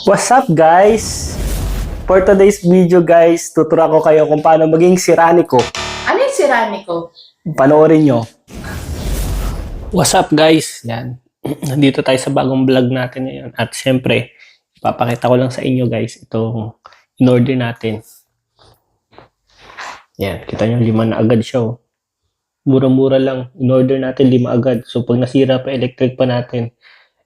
What's up guys? For today's video guys, tuturuan ko kayo kung paano maging siraniko. Ano yung Siranico? Panoorin nyo. What's up guys? Yan. Nandito tayo sa bagong vlog natin ngayon. At syempre, ipapakita ko lang sa inyo guys itong in-order natin. Yan, kita nyo 5 na agad siya. Oh. Mura-mura lang. In-order natin 5 agad. So pag nasira pa electric pa natin,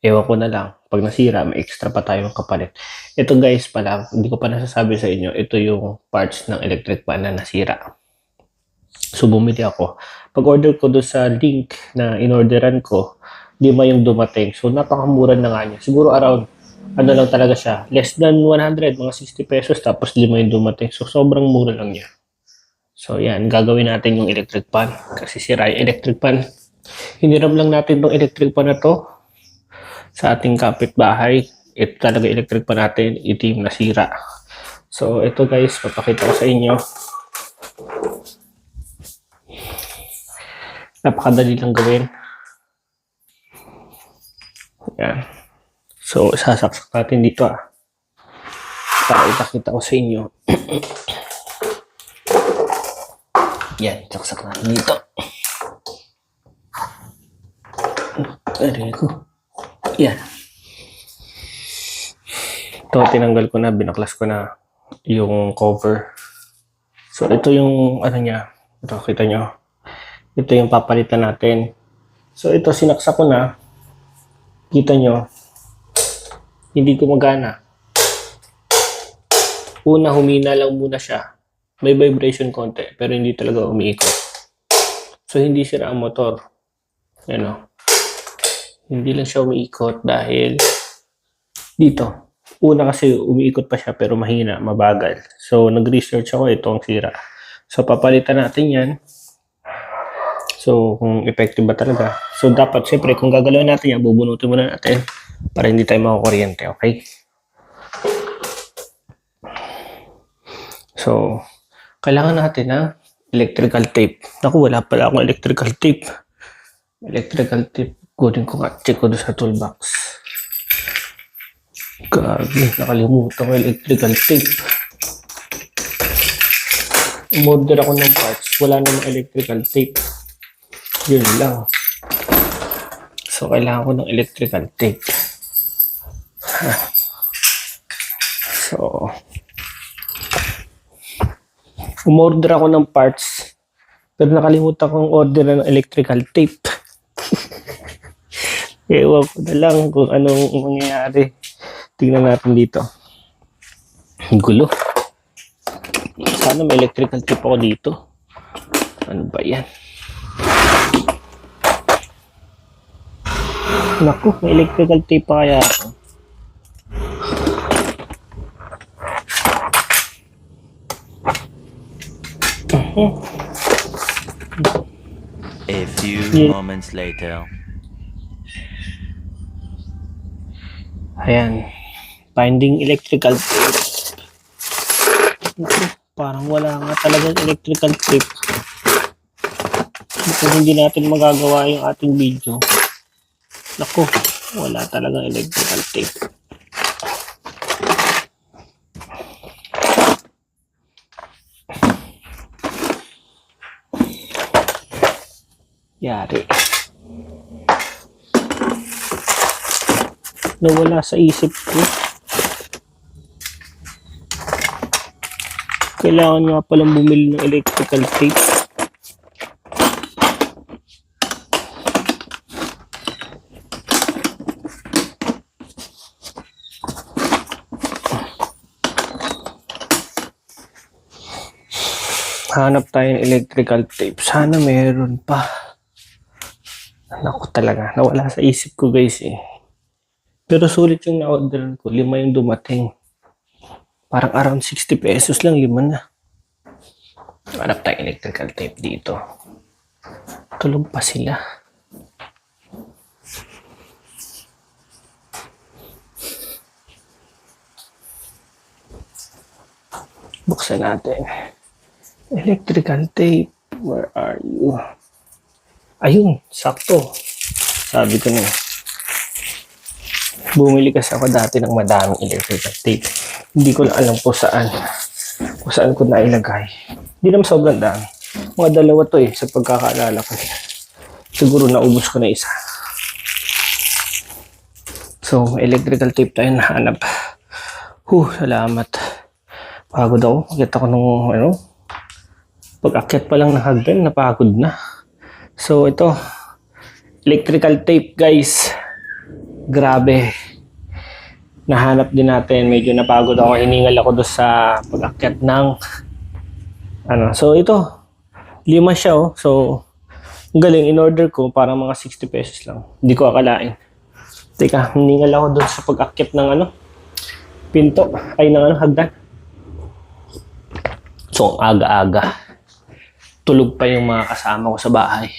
ewan ko na lang. Pag nasira, may extra pa tayong kapalit. Ito guys pala, hindi ko pa nasasabi sa inyo, ito yung parts ng electric pan na nasira. So bumili ako. Pag-order ko doon sa link na in-orderan ko, 5 yung dumating. So napakamura na nga niya. Siguro around, ano lang talaga siya, less than 100, mga 60 pesos, tapos 5 yung dumating. So sobrang mura lang niya. So yan, gagawin natin yung electric pan. Kasi sira yung electric pan. Hiniram lang natin tong electric pan na to sa ating kapitbahay. Ito talaga electric pan natin, itim na sira. So ito guys, papakita ko sa inyo. Napakadali lang gawin. Yan. So sasaksak natin dito para ipakita ko sa inyo. Yan, saksak natin dito. Aray ko. Yan. Ito, tinanggal ko na, binaklas ko na yung cover. So, ito yung, ano niya, ito, kita nyo. Ito yung papalitan natin. So, ito, sinaksak ko na. Kita nyo, hindi gumagana. Una, humina lang muna siya. May vibration konti, pero hindi talaga umiikot. So, hindi sira ang motor. Yan o. Hindi lang siya umiikot dahil dito. Una kasi umiikot pa siya pero mahina, mabagal. So, nag-research ako, ito ang sira. So, papalitan natin yan. So, kung effective ba talaga. So, dapat, siyempre, kung gagalawin natin yan, bubunutin muna natin para hindi tayo makakuryente, okay? So, kailangan natin ng electrical tape. Naku, wala pala akong electrical tape. Electrical tape. Kunin ko nga, check ko doon sa toolbox. Gagi, nakalimutan ko electrical tape. Umorder ako ng parts, wala namang electrical tape. Yun lang. So, kailangan ko ng electrical tape. So, umorder ako ng parts, pero nakalimutan kong order ng electrical tape. Ewan ko na lang kung anong mangyayari. Tingnan natin dito. Gulo. Sana may electrical tape ako dito. Ano ba yan? Naku, may electrical tape pa kaya ako. A few moments later. Ayan. Finding electrical tape. Naku, parang wala nga talagang electrical tape. Kung hindi natin magagawa yung ating video. Naku, wala talagang electrical tape. Yari. Nawala sa isip ko. Kailangan nga palang bumili ng electrical tape. Hanap tayo ng electrical tape. Sana meron pa. Naku talaga. Nawala sa isip ko guys eh. Pero sulit yung na-orderan ko. 5 yung dumating. Parang around 60 pesos lang. 5 na. Hanap tayo electrical tape dito. Tulog pa sila. Buksan natin. Electrical tape. Where are you? Ayun. Sakto. Sabi ko na. Bumili kasi ako dati ng madaming electrical tape. Hindi ko na alam kung saan ko nailagay. Hindi naman sobrang dami. Mga dalawa to sa pagkakaalala ko. Siguro naubos ko na isa. So, electrical tape tayo nahanap. Salamat. Pagod ako. Akit ako nung, pag-akyat pa lang ng hagdan, napagod na. So, ito. Electrical tape, guys. Grabe. Nahanap din natin. Medyo napagod ako. Hiningal ako doon sa pag-akyat ng So, ito. 5 siya, So, ang galing. In-order ko para mga 60 pesos lang. Hindi ko akalain. Teka, hiningal ako doon sa pag-akyat ng pinto. Ay, ng hagdan. So, ang aga-aga. Tulog pa yung mga kasama ko sa bahay.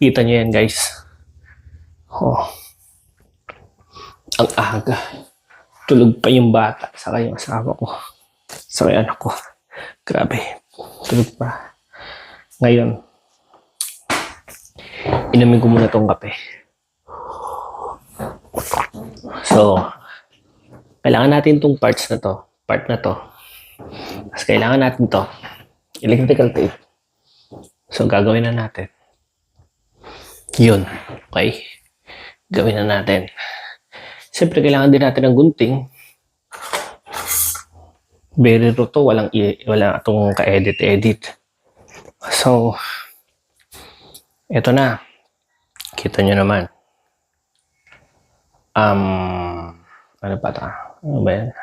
Kita nyo yan, guys. Ang aga. Tulog pa yung bata. Saka yung asawa ko. Saka yung anak ko. Grabe. Tulog pa. Ngayon, inumin ko muna tong kape. So, kailangan natin tong parts na to. Part na to. Tapos kailangan natin to. Electrical tape. So, gagawin na natin. Yun. Okay? Gawin na natin. Siyempre, kailangan din natin ng gunting. Very raw to. Walang itong ka-edit-edit. So, eto na. Kita nyo naman. Ano pa ito? Ano ba yan?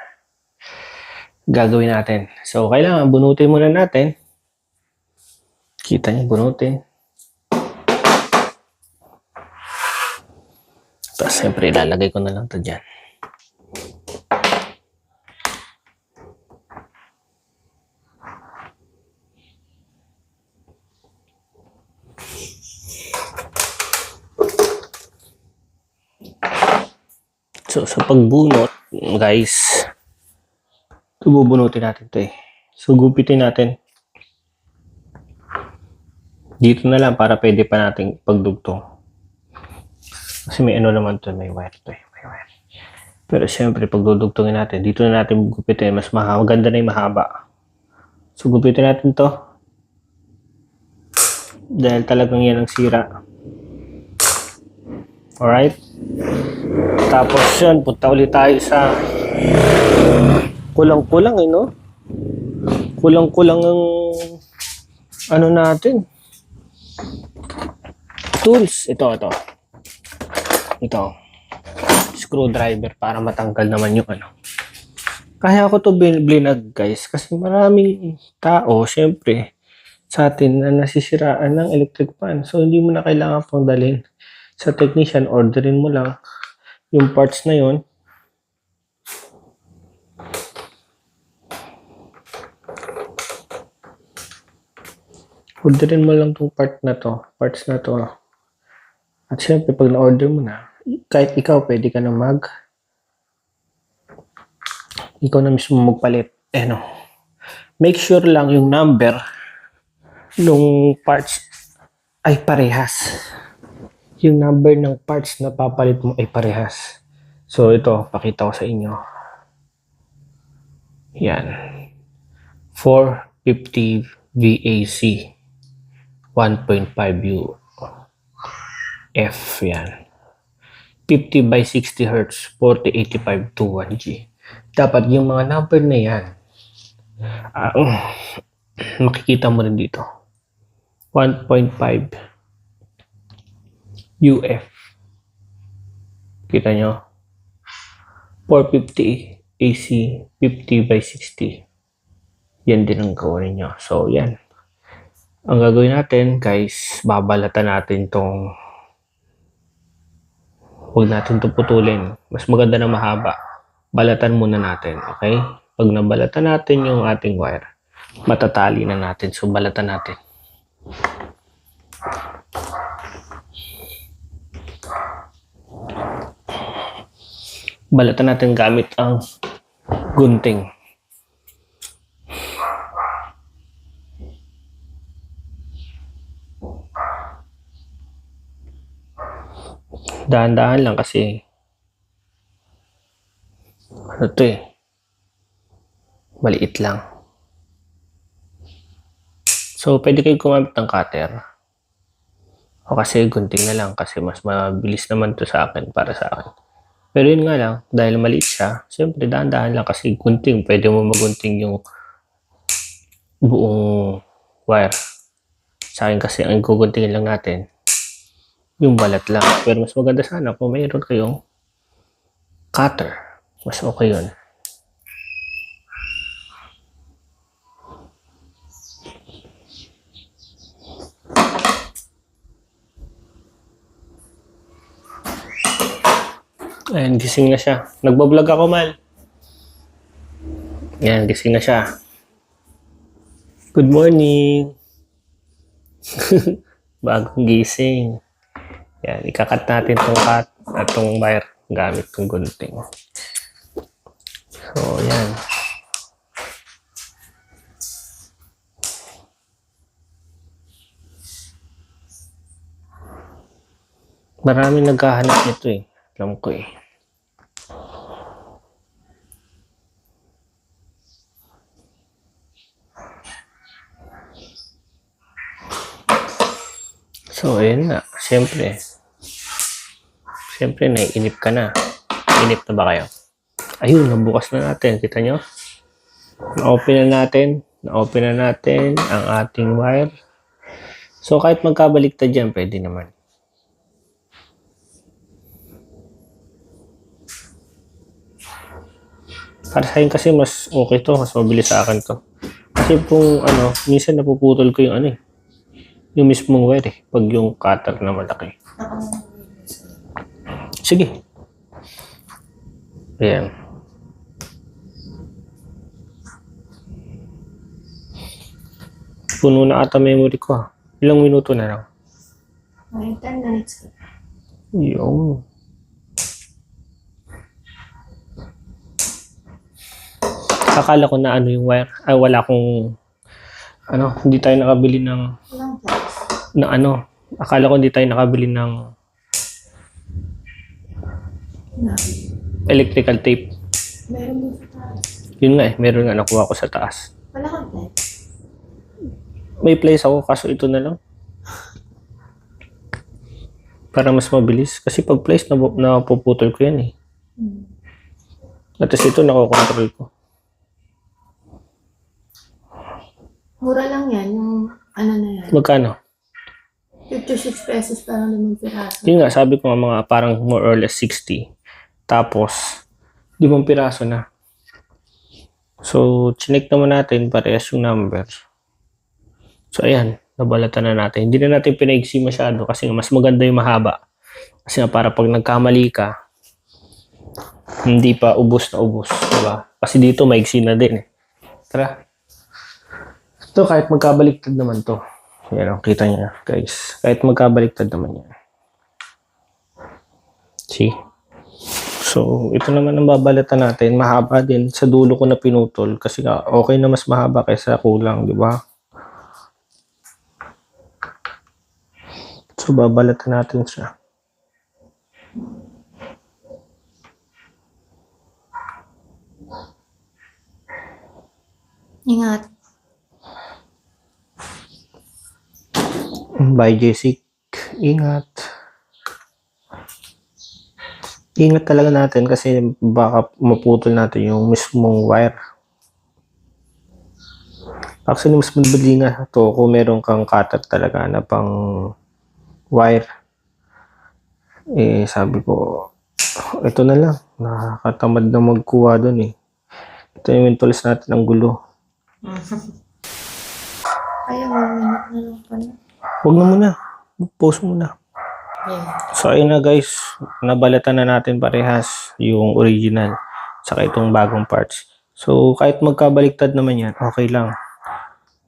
Gagawin natin. So, kailangan bunutin muna natin. Kita nyo, bunutin. Tapos, siyempre, ilalagay ko na lang ito dyan. So, sa pagbunot, guys, bubunutin natin ito So, gupitin natin. Dito na lang para pwede pa nating pagdugtong. Kasi may naman to, may wire to may wire. Pero siyempre, pag dudugtongin natin, dito na natin gupitin. Mas maganda na yung mahaba. So, gupitin natin to. Dahil talagang yan ang sira. Alright? Tapos yun, punta ulit tayo sa kulang-kulang no? Kulang-kulang ang natin. Tools. Ito. Screwdriver para matanggal naman yung Kaya ako to blinag, guys. Kasi maraming tao, syempre, sa atin na nasisiraan ng electric fan. So, hindi mo na kailangan pang dalhin sa technician. Orderin mo lang yung parts na yon. Orderin mo lang tong parts na to. At syempre, pag na-order mo na, kahit ikaw, pwede ka na ikaw na mismo magpalit. Make sure lang yung number ng parts ay parehas. Yung number ng parts na papalit mo ay parehas. So, ito, pakita ko sa inyo. Yan. 450 VAC. 1.5 UF. Yan. 50 by 60 Hz. 4085 to 1G. Dapat yung mga number na yan, makikita mo rin dito. 1.5 UF. Kita nyo? 450 AC 50 by 60. Yan din ang gawin nyo. So, yan. Ang gagawin natin, guys, babalatan natin tong huwag natin itong putulin. Mas maganda na mahaba. Balatan muna natin. Okay? Pag nabalatan natin yung ating wire, matatali na natin. So, balatan natin. Balatan natin gamit ang gunting. Dahan-dahan lang kasi Ano to eh? Maliit lang. So, pwede kayo gumamit ng cutter. O kasi gunting na lang kasi mas mabilis naman to sa akin, para sa akin. Pero yun nga lang, dahil maliit siya, siyempre dahan-dahan lang kasi gunting. Pwede mo magunting yung buong wire. Sa akin kasi ang guguntingin lang natin, yung balat lang. Pero mas maganda sana kung mayroon kayong cutter. Mas okay yun. Ayan, gising na siya. Nagbablog ako, Mal. Ayan, gising na siya. Good morning. Bagong gising. Ayan, ikakat natin tong cut at tong wire gamit tong gunting. So, ayan. Maraming naghahanap nito eh. Alam ko eh. So, ayun na. Siyempre, naiinip ka na. Inip na ba kayo? Ayun, nabukas na natin. Kita nyo? Na-open na natin ang ating wire. So, kahit magkabaliktad dyan, pwede naman. Para sa akin kasi mas okay to. Mas mabilis sa akin to. Kasi kung minsan napuputol ko yung yung mismong wire eh. Pag yung cutter na malaki. Sige. Ayan. Puno na ata memory ko ha. Ilang minuto na lang. 10 minutes. Yung. Akala ko na yung wire. Ay, wala akong hindi tayo nakabili ng Walang class. akala ko hindi tayo nakabili ng Na. electrical tape. Meron mo sa taas. Yun nga meron nga nakuha ko sa taas. Wala kang class. May place ako kaso ito na lang. Para mas mabilis. Kasi pag place napuputol ko yan eh. At ito nakokontrol ko. Mura lang yan, yung na yan. Magkano? 56 pesos para 5 piraso. Yun nga, sabi ko nga mga parang more or less 60. Tapos, 5 piraso na. So, chinek naman natin parehas yung number. So, ayan, nabalatan na natin. Hindi na natin pinaigsi masyado kasi mas maganda yung mahaba. Kasi nga para pag nagkamali ka, hindi pa ubos na ubos. Diba? Kasi dito maigsi na din eh. Tara. Ito, kahit magkabaliktad naman to. Yan, kita niya, guys. Kahit magkabaliktad naman yan. See? So, ito naman ang babalatan natin. Mahaba din. Sa dulo ko na pinutol. Kasi nga, okay na mas mahaba kaysa kulang, di ba? So, babalatan natin siya. Ingat. Bye, Jessic. Ingat. Ingat talaga natin kasi baka maputol natin yung mismong wire. Actually, mas madali nga to kung meron kang cutter talaga na pang wire. Eh, sabi ko, ito na lang. Nakakatamad na magkuha dun eh. Ito yung tools natin ang gulo. Kaya 1 minute na lang pala. Huwag na muna. Pause muna. Yeah. So, ayun na guys. Nabalatan na natin parehas yung original saka itong bagong parts. So, kahit magkabaliktad naman yan, okay lang.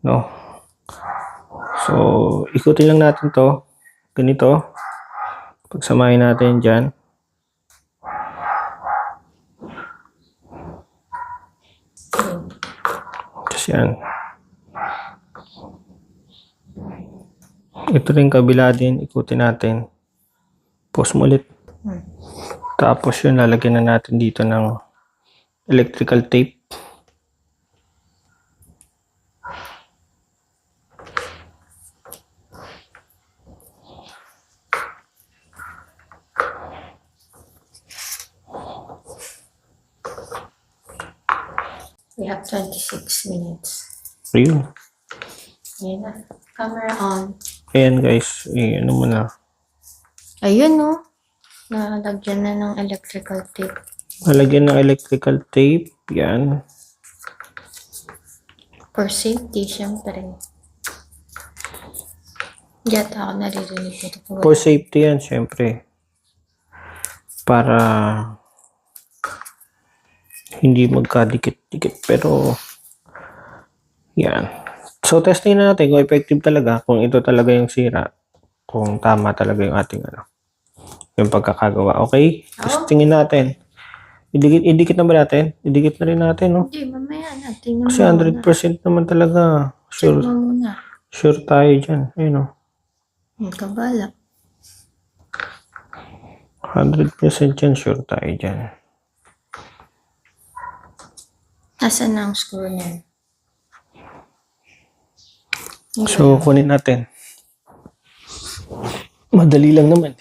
No? So, ikutin lang natin to. Ganito. Pagsamahin natin dyan. Tapos yan. Ito rin kabila din. Ikutin natin. Pause mo ulit. Tapos yun, lalagyan na natin dito ng electrical tape. We have 26 minutes. Ayun. Ayan na. Camera on. Ayan guys, ano mo na. Ayun, no? Nalagyan na ng electrical tape. Malagyan ng electrical tape. Yan. For safety, syempre. Yata ako naririnig ito. For safety yan, syempre. Para hindi magkadikit-dikit. Pero, yan. So, testing na natin kung effective talaga. Kung ito talaga yung sira. Kung tama talaga yung ating yung pagkakagawa. Okay? Testingin natin. Idikit na ba natin? Idikit na rin natin, no? Hindi, mamaya na. Tingnan Kasi mo muna. 100% naman talaga. Check Sure, mo muna. sure tayo dyan. Ayun, no? Kabala. 100% yan, sure tayo dyan. Asan na ang screw niyan? So, kunin natin. Madali lang naman.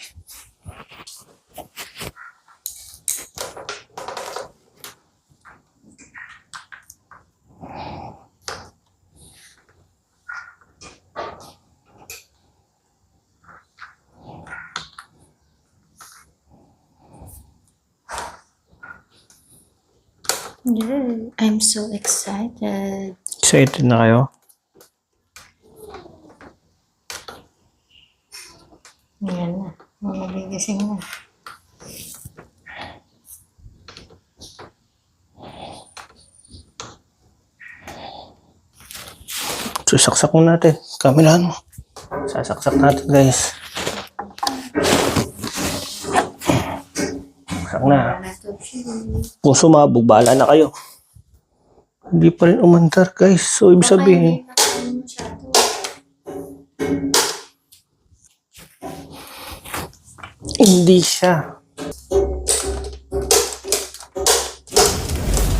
Yeah, I'm so excited. Excited na kayo? Yan na. Magigising na. Susaksak mo natin. Kamelaan mo. Sasaksak natin, guys. Saksak na. Kung sumabog, bahala na kayo. Hindi pa rin umandar, guys. So, ibig sabihin, hindi siya.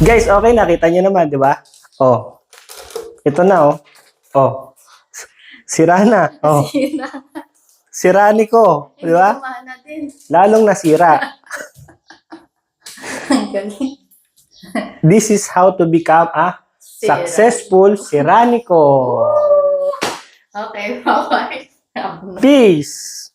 Guys, okay, nakita nyo naman, di ba? Oh. Ito na, oh. Oh. Sira na. Oh. Sira ni ko, di ba? Kumana din. Lalong nasira. Ang galing. This is how to become a successful Siraniko. Okay, bye-bye. Peace!